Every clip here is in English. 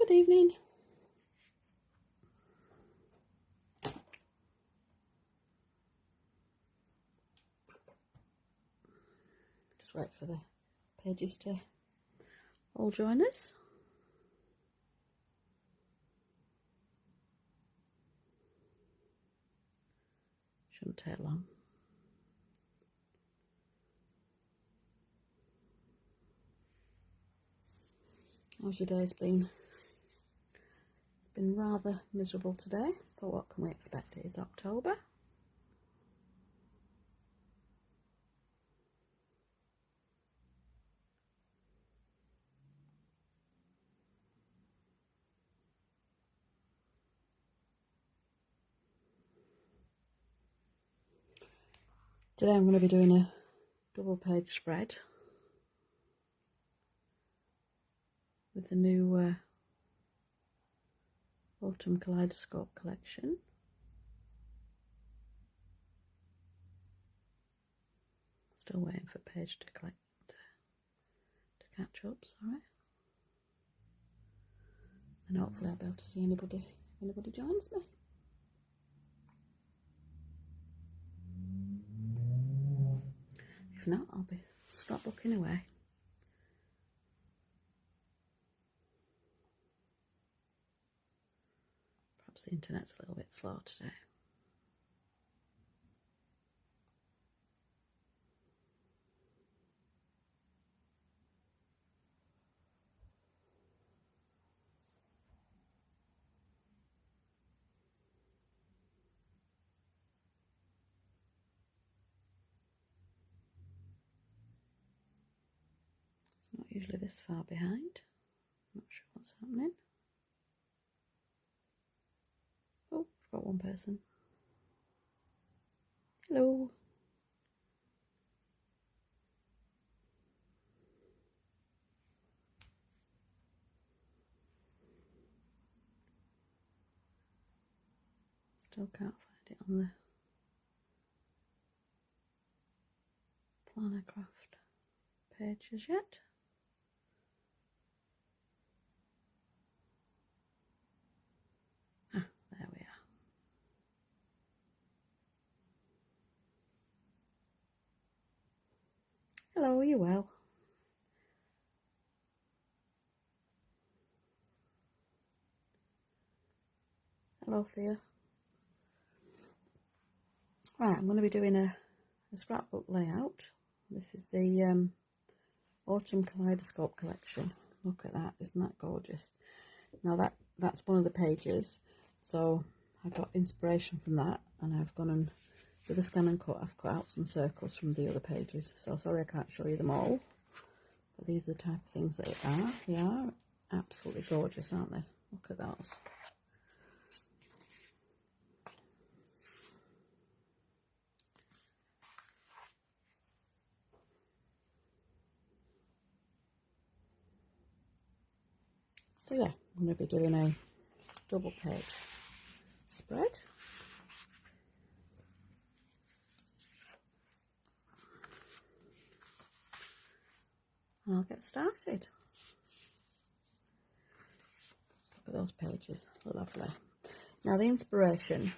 Good evening. Just wait for the pages to all join us. Shouldn't take long. How's your day's been? It's been rather miserable today, but what can we expect? It is October. Today I'm going to be doing a double page spread with the new Autumn Kaleidoscope collection. Still waiting for page to catch up, sorry. And hopefully I'll be able to see anybody joins me. If not, I'll be scrapbooking away. Perhaps the internet's a little bit slow today. It's not usually this far behind. Not sure what's happening. Oh, I've got one person. Hello. Still can't find it on the planner craft pages yet. Ah, there we are. Hello, are you well? Hello, Thea. Right, I'm going to be doing a scrapbook layout. This is the Autumn Kaleidoscope collection. Look at that, isn't that gorgeous? Now that's one of the pages, so I got inspiration from that, and I've gone and with a scan and cut, I've cut out some circles from the other pages. So sorry I can't show you them all, but these are the type of things they are. They are absolutely gorgeous, aren't they? Look at those. So yeah, I'm going to be doing a double page spread. And I'll get started. Look at those pages, lovely. Now the inspiration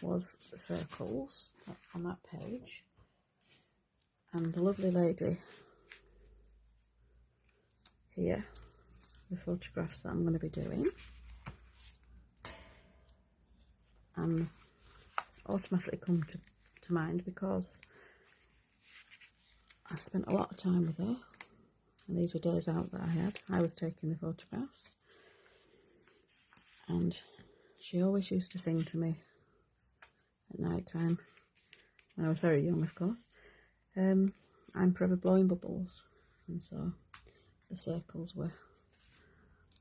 was the circles on that page, and the lovely lady here, the photographs that I'm going to be doing, and automatically come to mind because I spent a lot of time with her, and these were days out that I was taking the photographs, and she always used to sing to me at night time when I was very young, of course. I'm forever blowing bubbles, and so the circles were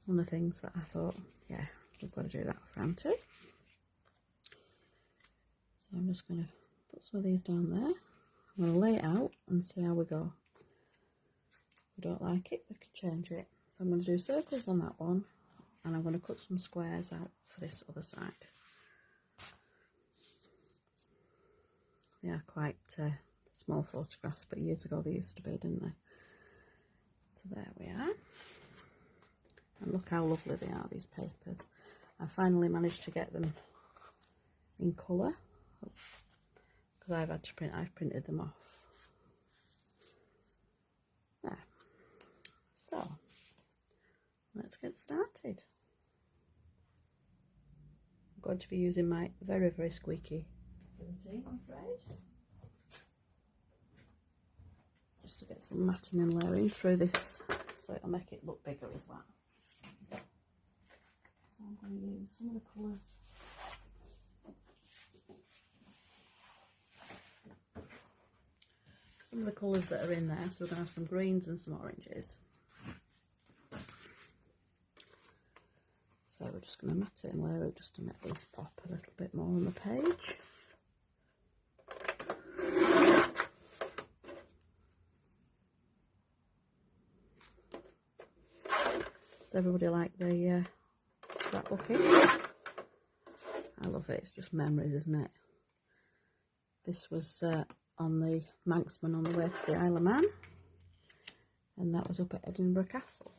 one of the things that I thought, yeah, we've got to do that for Auntie. So I'm just going to put some of these down there. I'm going to lay it out and see how we go. If we don't like it, we can change it. So I'm going to do circles on that one, and I'm going to cut some squares out for this other side. They are quite small photographs, but years ago they used to be, didn't they? So there we are. And look how lovely they are, these papers. I finally managed to get them in colour because I've printed them off. There. So let's get started. I'm going to be using my very, very squeaky guillotine, I'm afraid, just to get some matting and layering through this, so it'll make it look bigger as well. So I'm going to use some of the colours. Some of the colours that are in there, so we're going to have some greens and some oranges. So we're just going to mat it and layer it just to make this pop a little bit more on the page. Does everybody like the scrapbooking? I love it, it's just memories, isn't it? This was on the Manxman on the way to the Isle of Man, and that was up at Edinburgh Castle.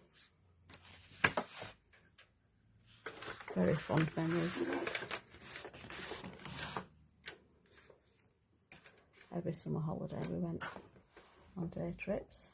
Very fond memories. Every summer holiday we went on day trips.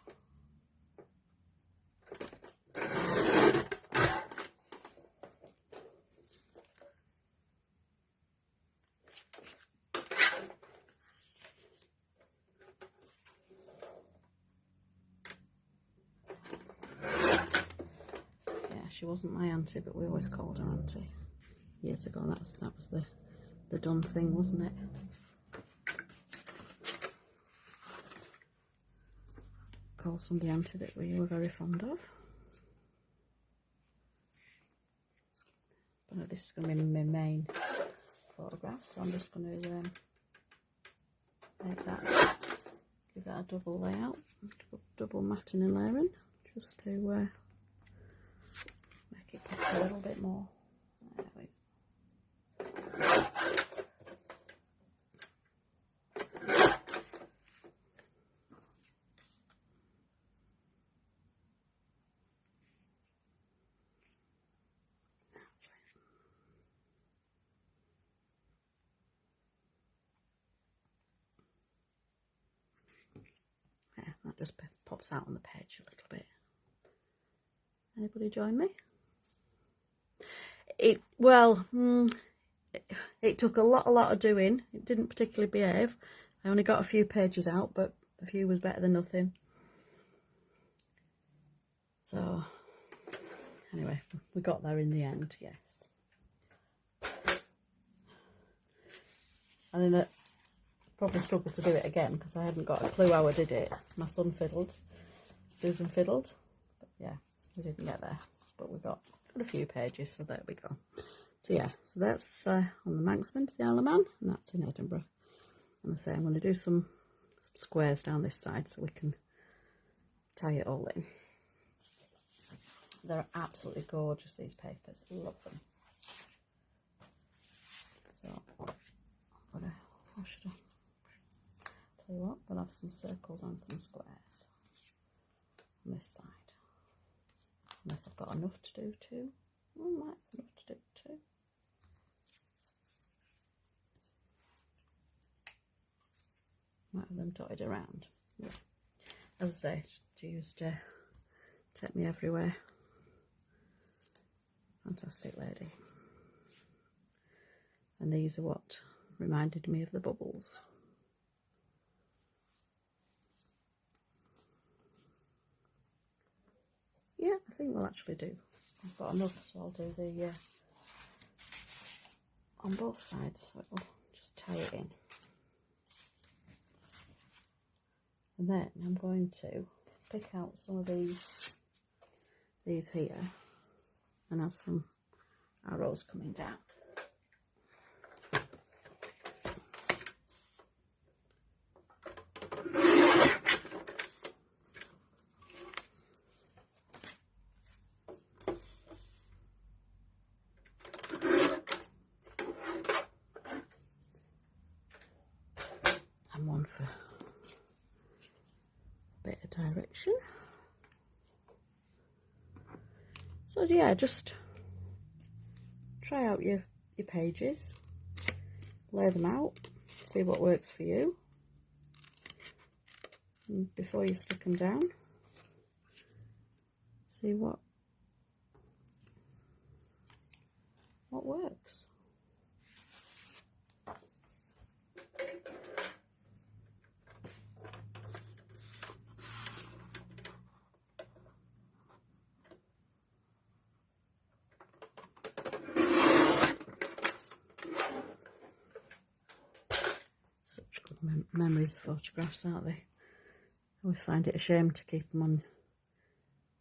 She wasn't my auntie, but we always called her auntie years ago. That was the done thing, wasn't it? Call somebody auntie that we were very fond of. But this is going to be my main photograph, so I'm just going to give that a double layout, double matting and layering, just to make it pop a little bit more. There we go. That's it. Yeah, that just pops out on the page a little bit. Anybody join me? It took a lot of doing. It didn't particularly behave. I only got a few pages out, but a few was better than nothing. So anyway, we got there in the end, yes. And then I probably struggled to do it again because I hadn't got a clue how I did it. My son fiddled, Susan fiddled, but yeah, we didn't get there. But we got a few pages, so there we go. So yeah, so that's on the Manxman to the Isle of Man, and that's in Edinburgh. And I say I'm going to do some squares down this side so we can tie it all in. They're absolutely gorgeous, these papers. I love them. So I'm going to, tell you what, I'm going to have some circles and some squares on this side. Unless I've got enough to do two. I might have enough to do two. Might have them dotted around. Yeah. As I say, she used to take me everywhere. Fantastic lady. And these are what reminded me of the bubbles. Yeah, I think we'll actually do. I've got enough, so I'll do the on both sides, so it'll just tie it in. And then I'm going to pick out some of these here and have some arrows coming down. And one for a bit of direction. So So yeah, just try out your pages, lay them out, see what works for you, and before you stick them down, see what works. Such good memories of photographs, aren't they? I always find it a shame to keep them on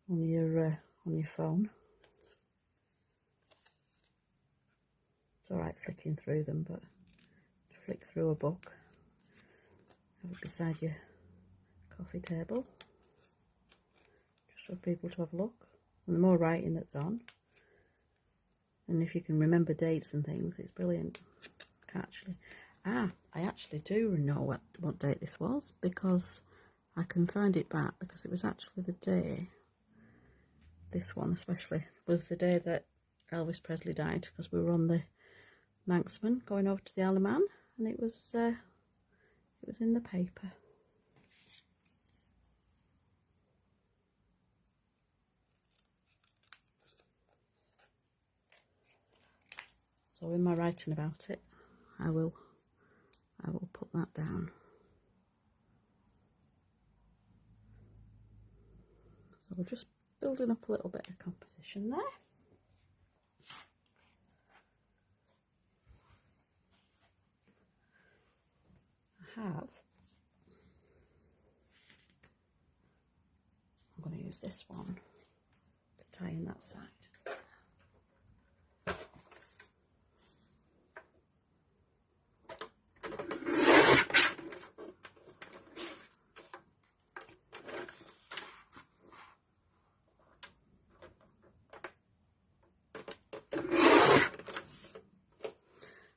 your phone. It's alright flicking through them, but to flick through a book, have it beside your coffee table, just for people to have a look. And the more writing that's on, and if you can remember dates and things, it's brilliant. I actually do know what date this was, because I can find it back, because it was actually the day, this one especially, was the day that Elvis Presley died, because we were on the Manxman going over to the Isle of Man, and it was in the paper. So in my writing about it, I will put that down. So we're just building up a little bit of composition there. I'm going to use this one to tie in that side.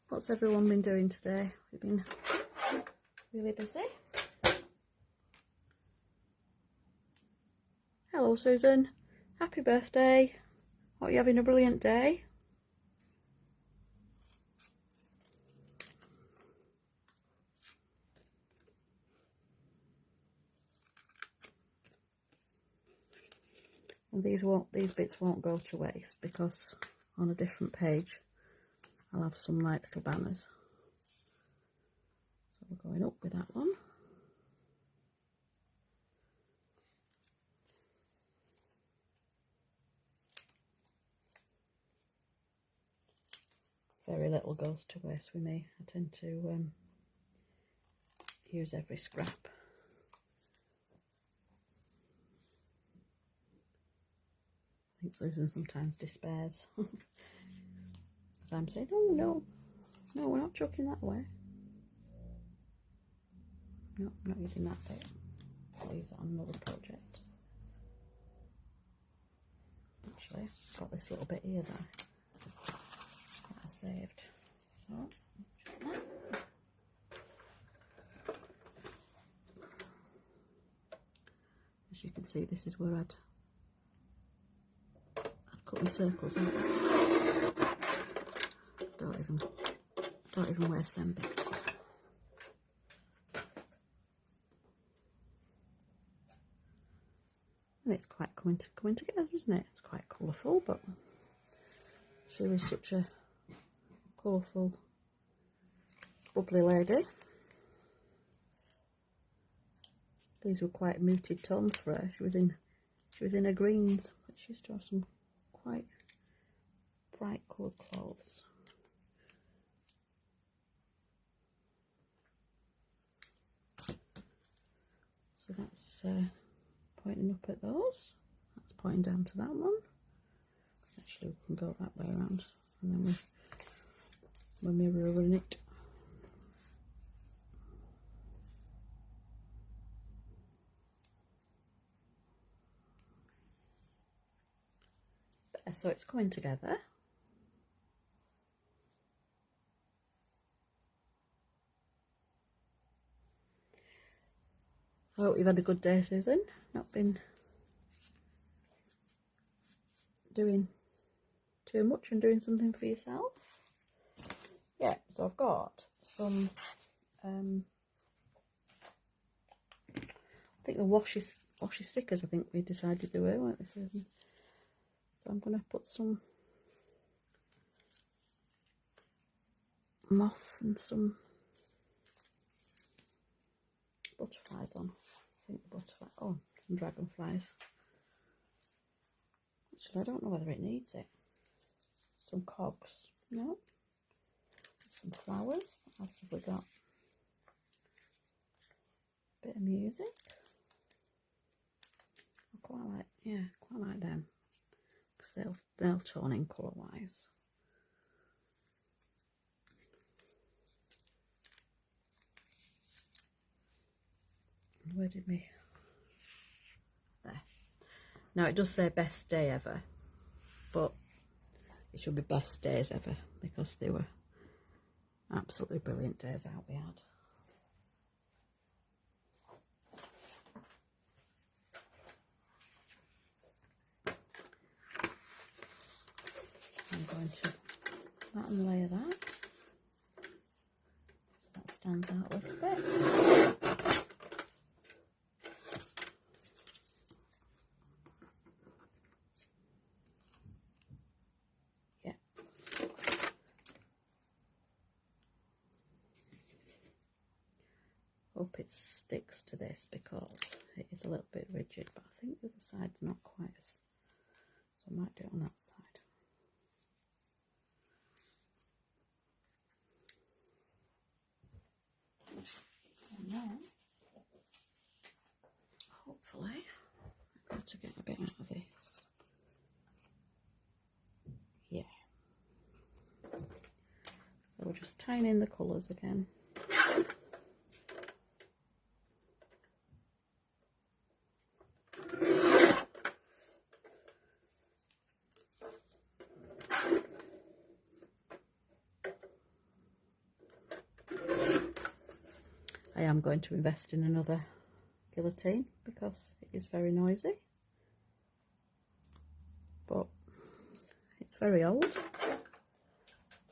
What's everyone been doing today? We've been really busy. Hello Susan, happy birthday. Hope you're having a brilliant day. And these bits won't go to waste, because on a different page I'll have some like little banners. So we're going up with that one. Very little goes to waste with me. I tend to use every scrap. I think Susan sometimes despairs. As I'm saying, oh no, we're not chucking that away. No, I'm not using that bit. I'll use it on another project. Actually, I've got this little bit here that I saved. So, as you can see, this is where I'd cut my circles out. Don't even waste them bits. And it's quite coming together, isn't it? It's quite colourful, but she was such a colourful, bubbly lady. These were quite muted tones for her. She was in her greens, but she used to have some quite bright coloured clothes. So that's pointing up at those. That's pointing down to that one. Actually, we can go that way around, and then we're mirroring it. There, so it's coming together. I hope you've had a good day, Susan. Not been doing too much and doing something for yourself. Yeah, so I've got some I think the washy stickers, I think we decided they were, weren't they? So I'm going to put some moths and some butterflies on. I think the butterfly, oh, some dragonflies. Actually, I don't know whether it needs it. Some cogs, no. Some flowers. What else have we got? Bit of music. I quite like, yeah, quite like them because they'll tone in colour wise. Where did we? There. Now it does say best day ever, but it should be best days ever because they were absolutely brilliant days out we had. I'm going to flat and layer that. That stands out a little bit. Yeah. Hope it sticks to this because it is a little bit rigid, but I think the other side's not quite as, so I might do it on that side. And then, hopefully, I'm going to get a bit out of this. Yeah. So we're just tying in the colours again. I am going to invest in another guillotine because it is very noisy, but it's very old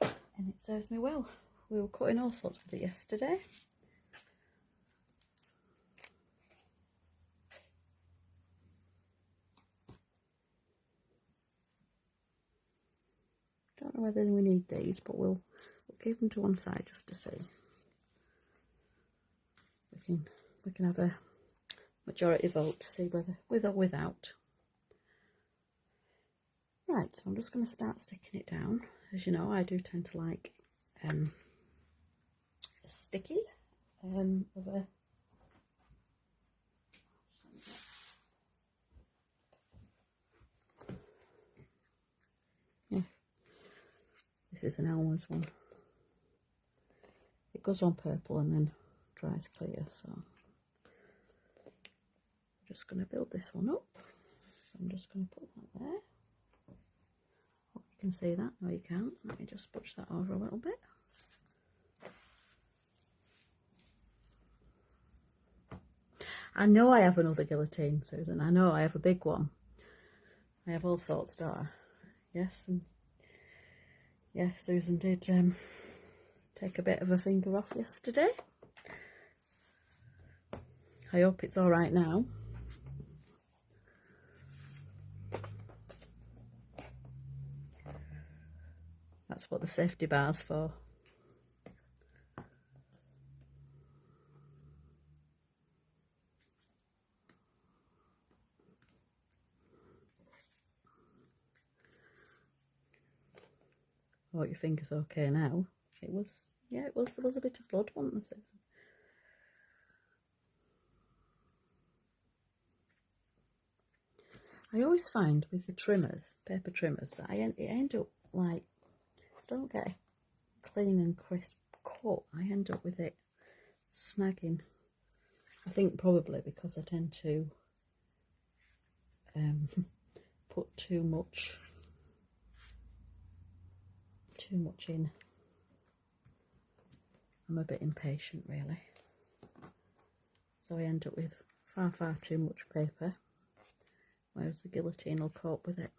and it serves me well. We were cutting all sorts with it yesterday. Don't know whether we need these, but we'll keep them to one side just to see. We can have a majority vote to see whether with or without. Right, so I'm just going to start sticking it down. As you know, I do tend to like sticky of a yeah. This is an Elmer's one. It goes on purple and then dries clear, so I'm just going to build this one up. So I'm just going to put that there. Hope you can see that. No, you can't. Let me just push that over a little bit. I know I have another guillotine, Susan. I know I have a big one. I have all sorts, don't I? Yes, and yes, Susan did take a bit of a finger off yesterday. I hope it's all right now. That's what the safety bar's for. Oh, your finger's okay now. It was, yeah, it was. There was a bit of blood, wasn't there? I always find with the trimmers, paper trimmers, that it end up like, I don't get a clean and crisp cut. I end up with it snagging. I think probably because I tend to put too much in. I'm a bit impatient really, so I end up with far too much paper, whereas the guillotine will cope with it.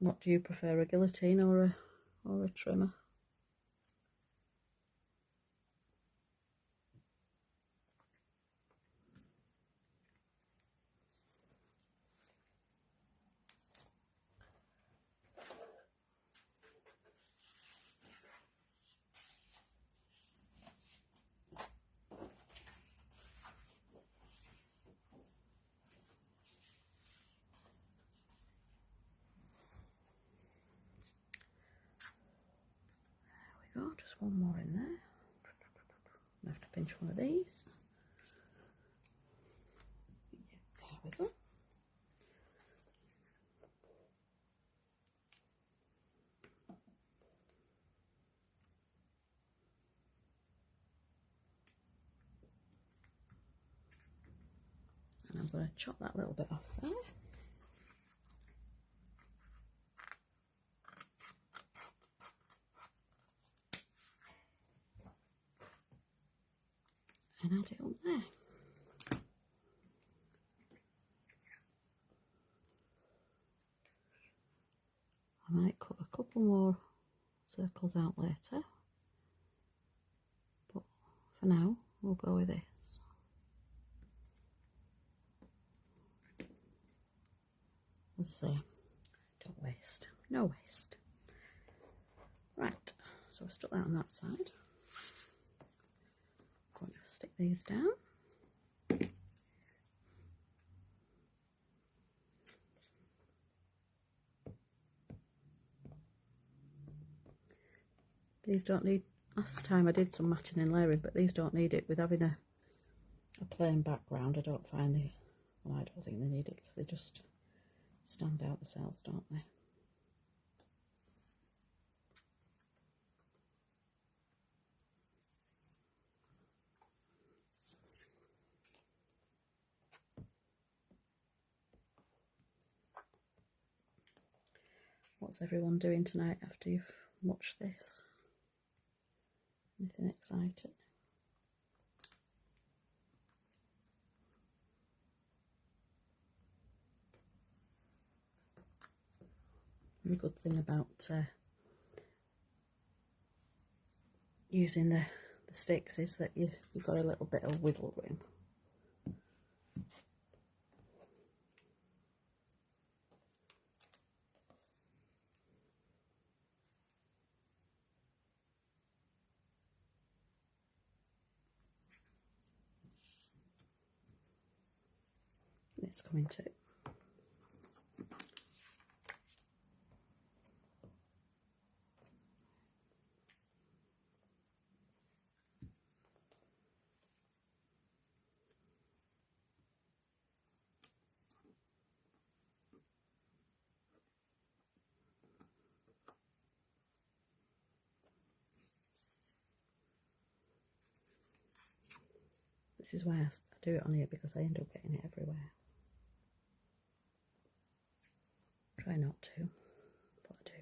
What do you prefer, a guillotine or a trimmer? There we go, just one more in there. I have to pinch one of these. There we go. And I'm going to chop that little bit off there. And add it on there. I might cut a couple more circles out later, but for now we'll go with this. Let's see, don't waste, no waste. Right, so I've stuck that on that side. I'm going to stick these down. These don't need, last time I did some matching and layering, but these don't need it with having a plain background. I don't find they, well, I don't think they need it because they just stand out themselves, don't they? What's everyone doing tonight after you've watched this? Anything exciting? The good thing about using the sticks is that you've got a little bit of wiggle room. It's coming to. This is why I do it on here, because I end up getting it everywhere. Try not to, but I do.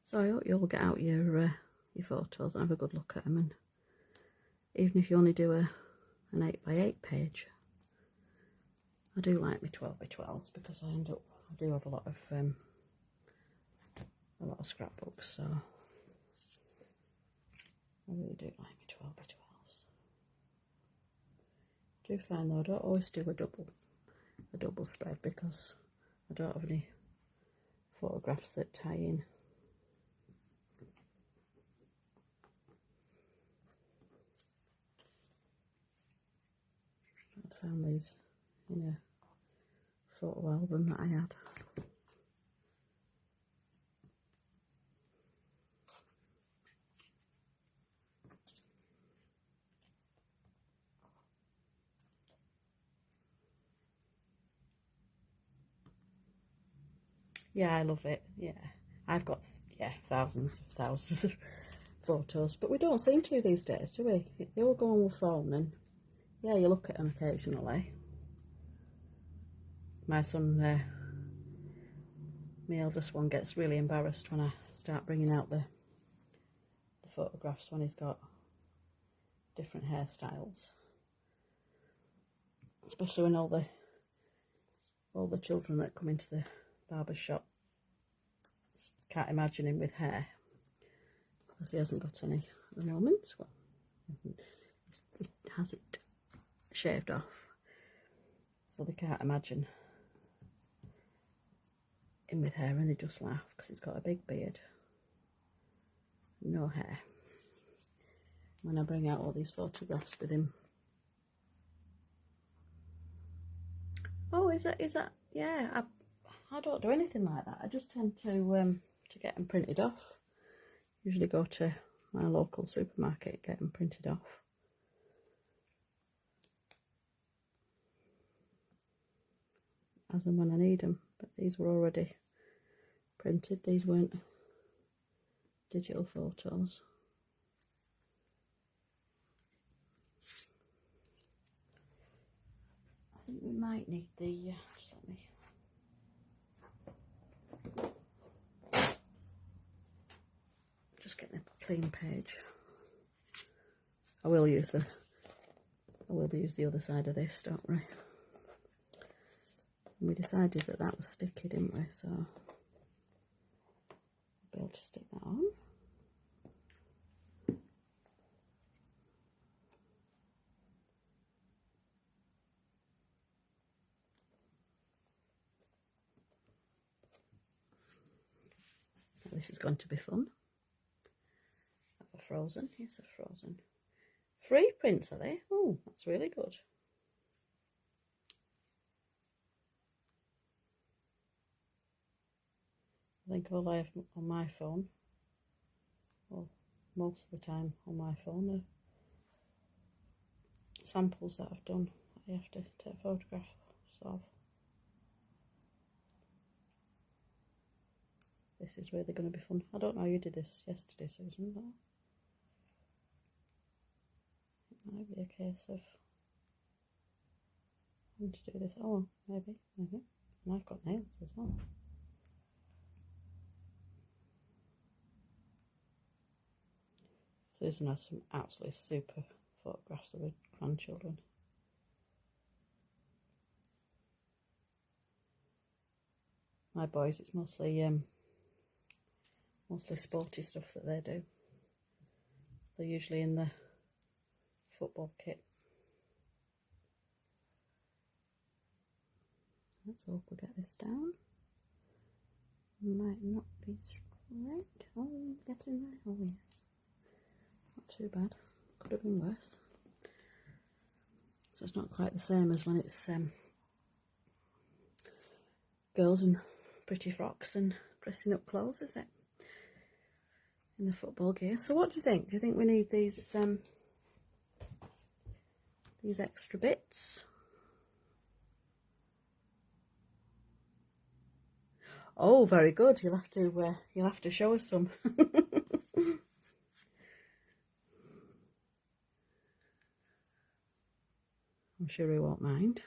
So I hope you'll get out your photos and have a good look at them, and even if you only do an 8x8 page, I do like my 12x12s because I do have a lot of scrapbooks, so I really do like my 12x12s. I do find though I don't always do a double spread because I don't have any photographs that tie in. I found these in a photo album that I had. Yeah, I love it. Yeah, I've got thousands of photos, but we don't seem to these days, do we? They all go on with phone, and yeah, you look at them occasionally. my son, my eldest one, gets really embarrassed when I start bringing out the photographs when he's got different hairstyles, especially when all the children that come into the barber shop can't imagine him with hair, because he hasn't got any at the moment. Well, he has it shaved off, so they can't imagine him with hair, and they just laugh because he's got a big beard, no hair. When I bring out all these photographs with him. Oh, is that? Yeah, I don't do anything like that. I just tend to get them printed off. Usually go to my local supermarket, get them printed off. As and when I need them, but these were already printed. These weren't digital photos. I think we might need the, just let me, just getting a clean page. I will use the other side of this, don't worry. And we decided that was sticky, didn't we? So I'll be able to stick that on. This is going to be fun. A frozen, yes, a frozen. Free prints, are they? Oh, that's really good. I think all I have on my phone, well, most of the time on my phone, are samples that I've done that you have to take photographs of. This is really going to be fun. I don't know how you did this yesterday, Susan, but it might be a case of having to do this. Oh, maybe. And I've got nails as well. Susan has some absolutely super photographs of her grandchildren. My boys, it's mostly sporty stuff that they do. So they're usually in the football kit. Let's hope we get this down. Might not be straight. Oh, getting there. Oh yes. Not too bad. Could have been worse. So it's not quite the same as when it's girls in pretty frocks and dressing up clothes, is it? In the football gear. So what do you think? Do you think we need these extra bits? Oh, very good. You'll have to show us some. I'm sure he won't mind.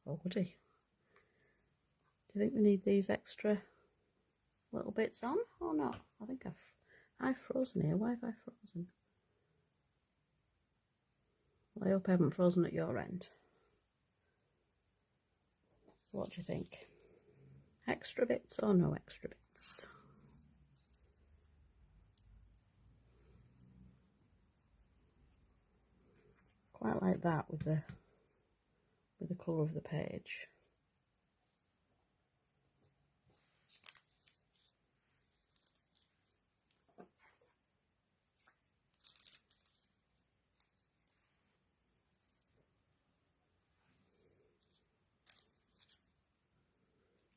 Or would he? Do you think we need these extra little bits on or not? I think I've frozen here. Why have I frozen? Well, I hope I haven't frozen at your end. So what do you think? Extra bits or no extra bits? Quite like that with the colour of the page.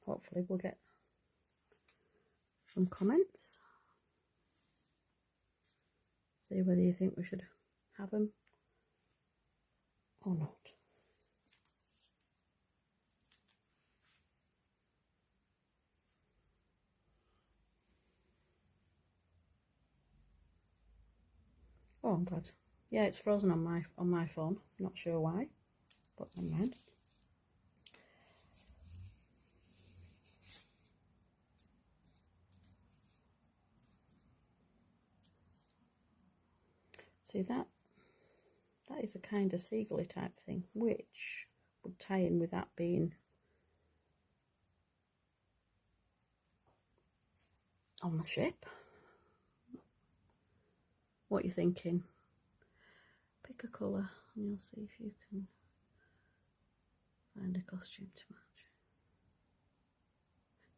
Hopefully we'll get some comments. See whether you think we should have them or not. Oh, I'm glad. Yeah, it's frozen on my phone. Not sure why, but never mind. see that is a kind of seagull type thing, which would tie in with that being on the ship. What are you thinking? Pick a colour and you'll see if you can find a costume to match.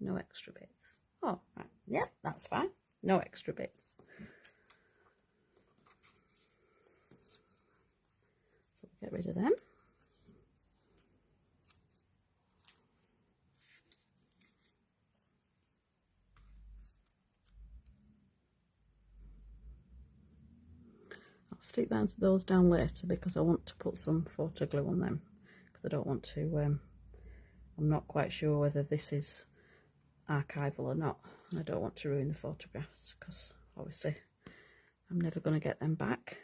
No extra bits. Oh, right. Yeah, that's fine. No extra bits. So we'll get rid of them. I'll stick those down later because I want to put some photo glue on them, because I don't want to, I'm not quite sure whether this is archival or not. I don't want to ruin the photographs because obviously I'm never going to get them back.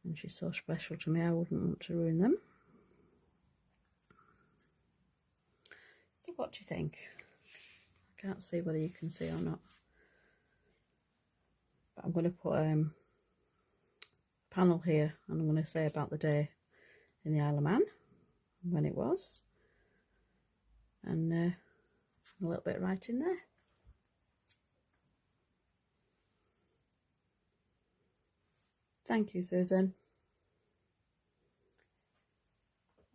And she's so special to me, I wouldn't want to ruin them. So what do you think? I can't see whether you can see or not. But I'm going to put a panel here, and I'm going to say about the day in the Isle of Man, when it was, and a little bit right in there. Thank you, Susan.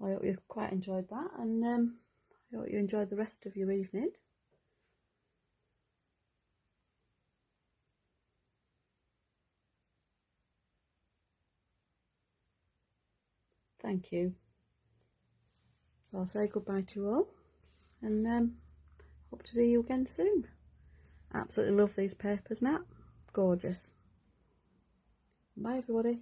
I hope you quite enjoyed that, and I hope you enjoyed the rest of your evening. Thank you. So I'll say goodbye to you all, and hope to see you again soon. Absolutely love these papers, Nat. Gorgeous. Bye, everybody.